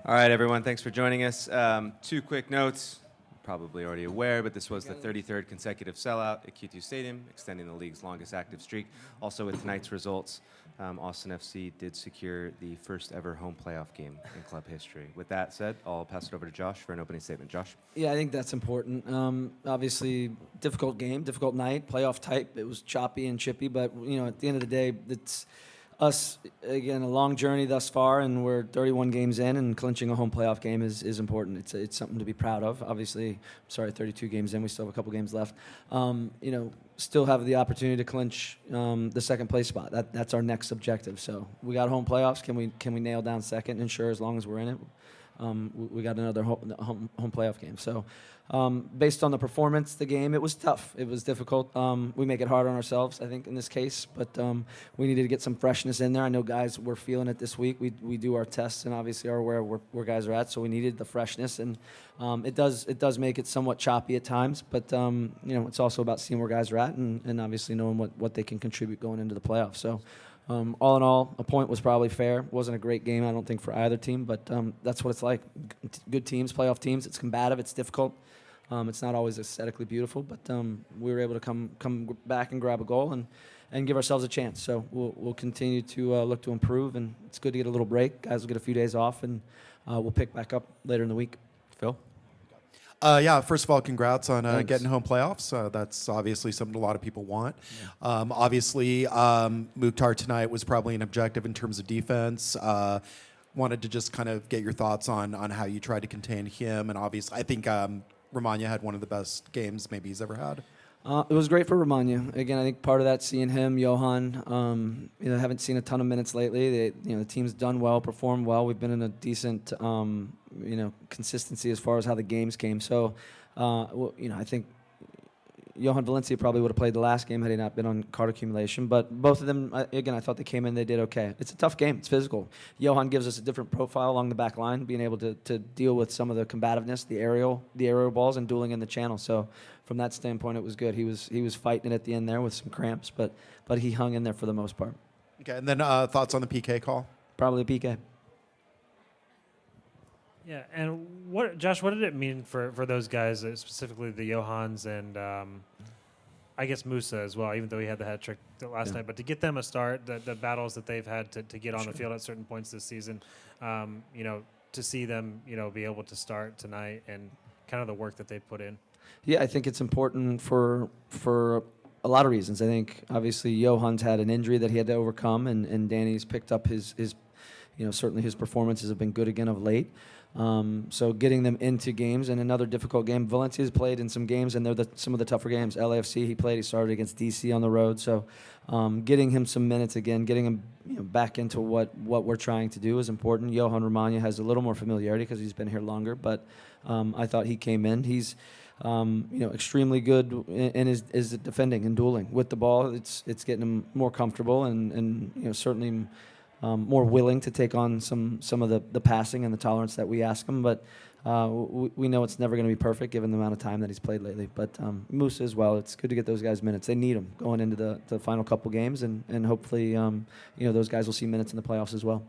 All right, everyone, thanks for joining us. Two quick notes. Probably already aware, but this was the 33rd consecutive sellout at Q2 Stadium, extending the league's longest active streak. Also, with tonight's results, Austin FC did secure the first ever home playoff game in club history. With that said, I'll pass it over to Josh for an opening statement. Josh? Yeah, I think that's important. Obviously, difficult game, difficult night, playoff type. It was choppy and chippy, but at the end of the day, it's us, again, a long journey thus far, and we're 31 games in, and clinching a home playoff game is important. It's something to be proud of. Obviously, 32 games in, we still have a couple games left. Still have the opportunity to clinch the second place spot. That's our next objective. So we got home playoffs. Can we nail down second? And sure, as long as we're in it, we got another home playoff game. So based on the performance, the game, it was tough. It was difficult. We make it hard on ourselves, I think, in this case. But we needed to get some freshness in there. I know guys were feeling it this week. We do our tests and obviously are aware where guys are at. So we needed the freshness. And it does make it somewhat choppy at times. But, it's also about seeing where guys are at and obviously knowing what they can contribute going into the playoffs. So all in all, a point was probably fair. Wasn't a great game, I don't think, for either team, but that's what it's like. Good teams, playoff teams. It's combative. It's difficult. It's not always aesthetically beautiful, but we were able to come back and grab a goal and give ourselves a chance. So we'll continue to look to improve, and it's good to get a little break. Guys will get a few days off, and we'll pick back up later in the week. Phil? First of all, congrats on getting home playoffs. That's obviously something a lot of people want. Yeah. Obviously, Mukhtar tonight was probably an objective in terms of defense. Wanted to just kind of get your thoughts on how you tried to contain him. And obviously, I think Romagna had one of the best games maybe he's ever had. It was great for Romagna. Again, I think part of that, seeing him, Johan, haven't seen a ton of minutes lately. The team's done well, performed well. We've been in a decent, consistency as far as how the games came. So, I think Johan Valencia probably would have played the last game had he not been on card accumulation. But both of them, again, I thought they came in, they did okay. It's a tough game. It's physical. Johan gives us a different profile along the back line, being able to deal with some of the combativeness, the aerial balls, and dueling in the channel. So from that standpoint, it was good. He was fighting it at the end there with some cramps, but he hung in there for the most part. Okay, and then thoughts on the PK call? Probably a PK. Yeah, and Josh, what did it mean for those guys, specifically the Johans and I guess Musa as well, even though he had the hat trick last night, but to get them a start, the battles that they've had to get on the field at certain points this season, to see them, be able to start tonight and kind of the work that they've put in. Yeah, I think it's important for a lot of reasons. I think obviously Johan's had an injury that he had to overcome, and Danny's picked up his certainly his performances have been good again of late. So getting them into games, and another difficult game. Valencia's played in some games, and they're some of the tougher games. LAFC, he started against DC on the road. So getting him some minutes again, getting him back into what we're trying to do is important. Johan Romagna has a little more familiarity because he's been here longer, but I thought he came in. He's extremely good in his defending and dueling with the ball. It's getting him more comfortable and certainly more willing to take on some of the passing and the tolerance that we ask him. But we know it's never going to be perfect given the amount of time that he's played lately. But Musa as well, it's good to get those guys minutes. They need them going into the final couple games, and hopefully those guys will see minutes in the playoffs as well.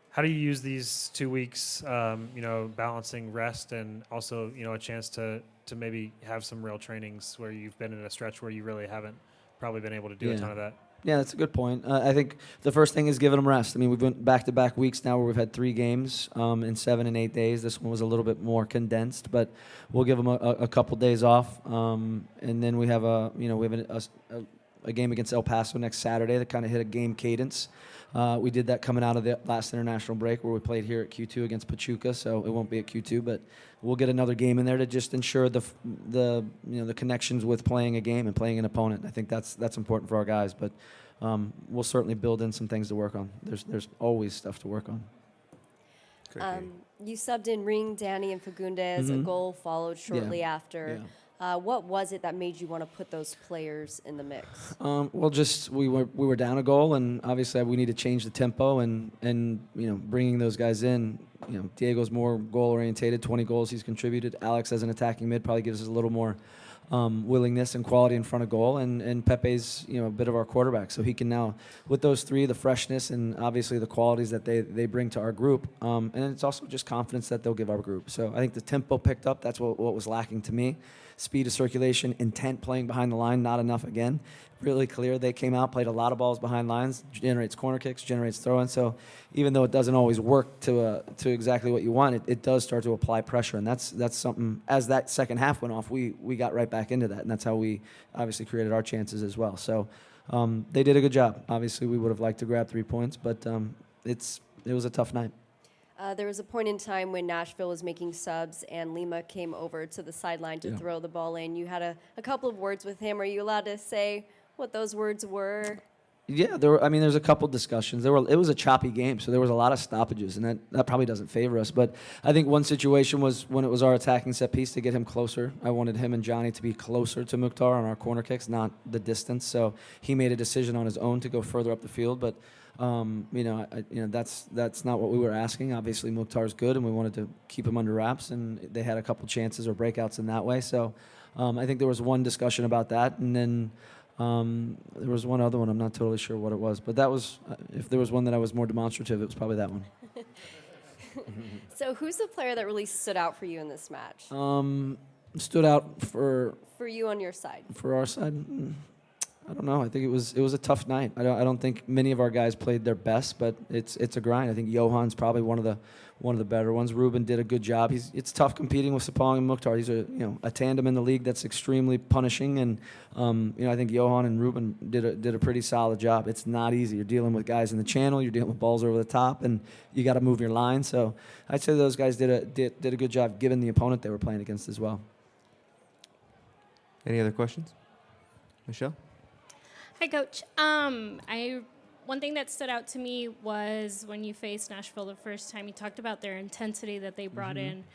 How do you use these 2 weeks, balancing rest and also, a chance to maybe have some real trainings where you've been in a stretch where you really haven't probably been able to do a ton of that? Yeah, that's a good point. I think the first thing is giving them rest. I mean, we've been back-to-back weeks now where we've had 3 games in 7 and 8 days. This one was a little bit more condensed, but we'll give them a couple days off. And then we have a game against El Paso next Saturday that kind of hit a game cadence. We did that coming out of the last international break where we played here at Q2 against Pachuca, so it won't be at Q2, but we'll get another game in there to just ensure the connections with playing a game and playing an opponent. I think that's important for our guys, but we'll certainly build in some things to work on. There's always stuff to work on. You subbed in Ring, Danny, and Fagundes. A goal followed shortly after. Yeah. What was it that made you want to put those players in the mix? We were down a goal, and obviously we need to change the tempo and bringing those guys in. Diego's more goal orientated, 20 goals he's contributed. Alex as an attacking mid probably gives us a little more willingness and quality in front of goal, and Pepe's a bit of our quarterback, so he can now, with those three, the freshness and obviously the qualities that they bring to our group, and it's also just confidence that they'll give our group. So I think the tempo picked up. That's what was lacking to me. Speed of circulation, intent playing behind the line, not enough again. Really clear. They came out, played a lot of balls behind lines, generates corner kicks, generates throw-ins. So even though it doesn't always work to exactly what you want, it does start to apply pressure, and that's something. As that second half went off, we got right back into that, and that's how we obviously created our chances as well. So they did a good job. Obviously, we would have liked to grab 3 points, but it was a tough night. There was a point in time when Nashville was making subs and Lima came over to the sideline to throw the ball in. You had a couple of words with him. Are you allowed to say what those words were? Yeah, there's a couple discussions. It was a choppy game, so there was a lot of stoppages, and that probably doesn't favor us. But I think one situation was when it was our attacking set piece to get him closer. I wanted him and Johnny to be closer to Mukhtar on our corner kicks, not the distance. So he made a decision on his own to go further up the field, but that's not what we were asking. Obviously, Mukhtar's good, and we wanted to keep him under wraps, and they had a couple chances or breakouts in that way. So I think there was one discussion about that, and then there was one other one. I'm not totally sure what it was, but that was, if there was one that I was more demonstrative, it was probably that one. So who's the player that really stood out for you in this match? Stood out for you on your side. For our side. I don't know. I think it was a tough night. I don't think many of our guys played their best, but it's a grind. I think Johan's probably one of the better ones. Ruben did a good job. It's tough competing with Sapong and Mukhtar. He's a tandem in the league that's extremely punishing, and I think Johan and Ruben did a pretty solid job. It's not easy. You're dealing with guys in the channel. You're dealing with balls over the top, and you got to move your line. So I'd say those guys did a good job given the opponent they were playing against as well. Any other questions, Michelle? Hi, Coach. One thing that stood out to me was when you faced Nashville the first time, you talked about their intensity that they brought in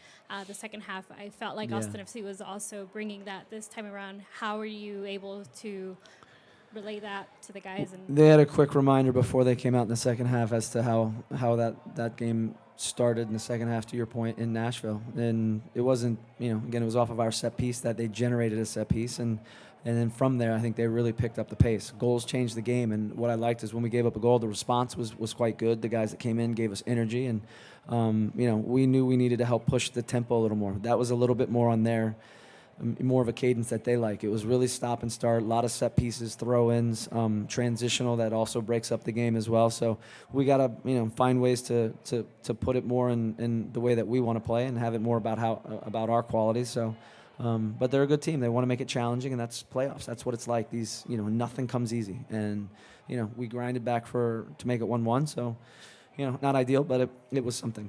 the second half. I felt like Austin FC was also bringing that this time around. How were you able to relay that to the guys? And they had a quick reminder before they came out in the second half as to how that game started in the second half, to your point, in Nashville. And it wasn't, again, it was off of our set piece that they generated a set piece, and then from there, I think they really picked up the pace. Goals changed the game, and what I liked is when we gave up a goal, the response was quite good. The guys that came in gave us energy, and we knew we needed to help push the tempo a little more. That was a little bit more on their, more of a cadence that they like. It was really stop and start, a lot of set pieces, throw-ins, transitional that also breaks up the game as well. So we got to find ways to put it more in the way that we want to play and have it more about our qualities. So. But they're a good team. They want to make it challenging, and that's playoffs. That's what it's like. These, nothing comes easy, and we grinded back to make it 1-1. So, not ideal, but it was something.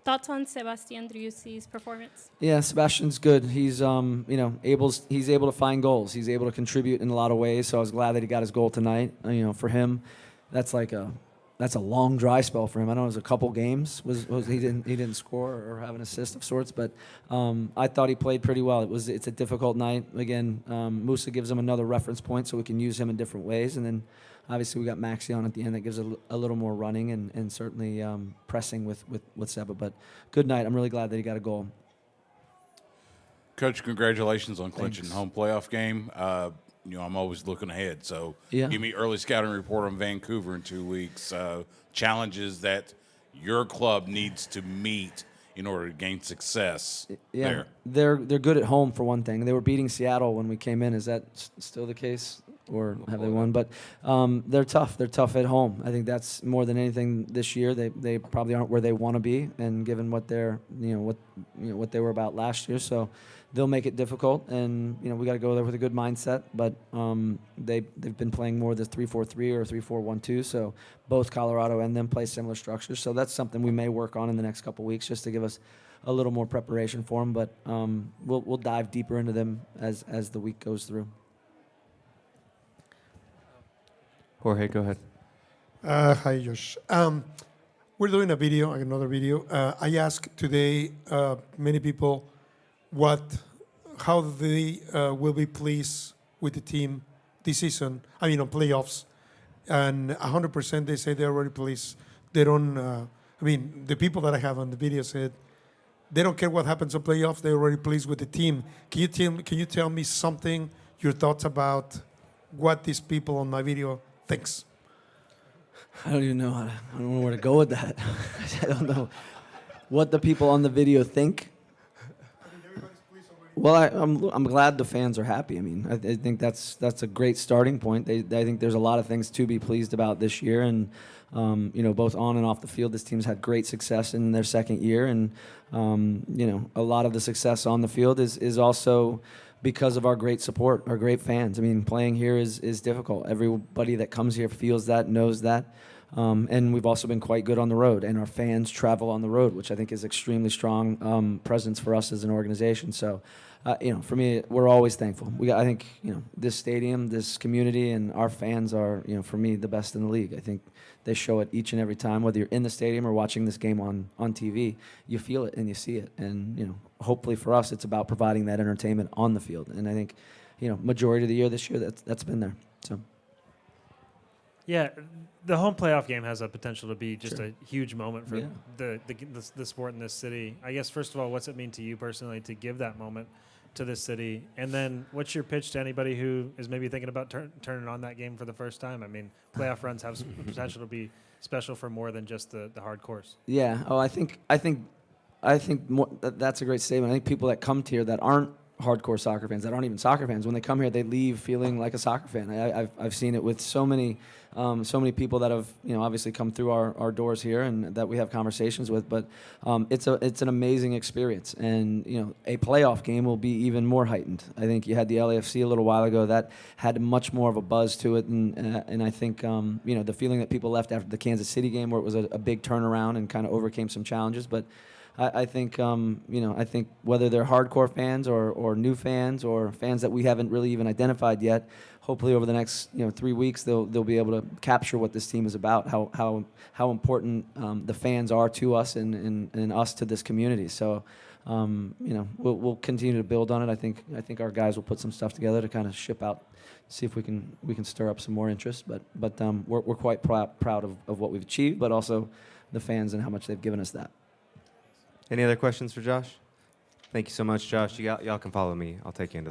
thoughts on Sebastian Driussi's performance? Yeah, Sebastian's good. He's he's able to find goals. He's able to contribute in a lot of ways. So I was glad that he got his goal tonight. For him, that's a long dry spell for him. I know it was a couple games he didn't score or have an assist of sorts, but I thought he played pretty well. It's a difficult night. Again, Musa gives him another reference point so we can use him in different ways, and then obviously we got Maxi on at the end that gives a little more running and certainly pressing with Seba. But good night. I'm really glad that he got a goal. Coach, congratulations on clinching the home playoff game. I'm always looking ahead. So give me early scouting report on Vancouver in 2 weeks. Challenges that your club needs to meet in order to gain success there. They're good at home, for one thing. They were beating Seattle when we came in. Is that still the case? Or have they won? But they're tough. They're tough at home. I think that's more than anything this year. They probably aren't where they want to be, and given what they're what they were about last year, so they'll make it difficult. And we got to go there with a good mindset. But they've been playing more the 3-4-3 or 3-4-1-2. So both Colorado and them play similar structures. So that's something we may work on in the next couple of weeks, just to give us a little more preparation for them. But we'll dive deeper into them as the week goes through. Jorge, go ahead. Hi, Josh. We're doing another video. I asked today many people how they will be pleased with the team this season. On playoffs, and 100% they say they're already pleased. They don't. The people that I have on the video said they don't care what happens in playoffs. They're already pleased with the team. Can you tell me something, your thoughts about what these people on my video thinks? I don't even know I don't know where to go with that. I don't know what the people on the video think. Well, I'm glad the fans are happy. I mean, I think that's a great starting point. I think there's a lot of things to be pleased about this year, and both on and off the field, this team's had great success in their second year, and a lot of the success on the field is also because of our great support, our great fans. I mean, playing here is difficult. Everybody that comes here feels that, knows that. And we've also been quite good on the road, and our fans travel on the road, which I think is extremely strong presence for us as an organization. So, for me, we're always thankful. I think, this stadium, this community, and our fans are, for me, the best in the league. I think they show it each and every time, whether you're in the stadium or watching this game on TV. You feel it and you see it, and hopefully for us, it's about providing that entertainment on the field. And I think, majority of the year this year, that's been there. So. Yeah, the home playoff game has a potential to be just Sure. a huge moment for Yeah. the sport in this city. I guess, first of all, what's it mean to you personally to give that moment to this city? And then what's your pitch to anybody who is maybe thinking about turning on that game for the first time? I mean, playoff runs have potential to be special for more than just the hard course. Yeah. Oh, I think that's a great statement. I think people that come here that aren't hardcore soccer fans, that aren't even soccer fans, when they come here, they leave feeling like a soccer fan. I've seen it with so many people that have obviously come through our doors here and that we have conversations with. But it's an amazing experience, and a playoff game will be even more heightened. I think you had the LAFC a little while ago that had much more of a buzz to it, and I think the feeling that people left after the Kansas City game, where it was a big turnaround and kind of overcame some challenges, but. I think whether they're hardcore fans or new fans or fans that we haven't really even identified yet, hopefully over the next 3 weeks they'll be able to capture what this team is about, how important the fans are to us and us to this community. So we'll continue to build on it. I think our guys will put some stuff together to kind of ship out, see if we can stir up some more interest. But we're quite proud of what we've achieved, but also the fans and how much they've given us that. Any other questions for Josh? Thank you so much, Josh. Y'all can follow me. I'll take you into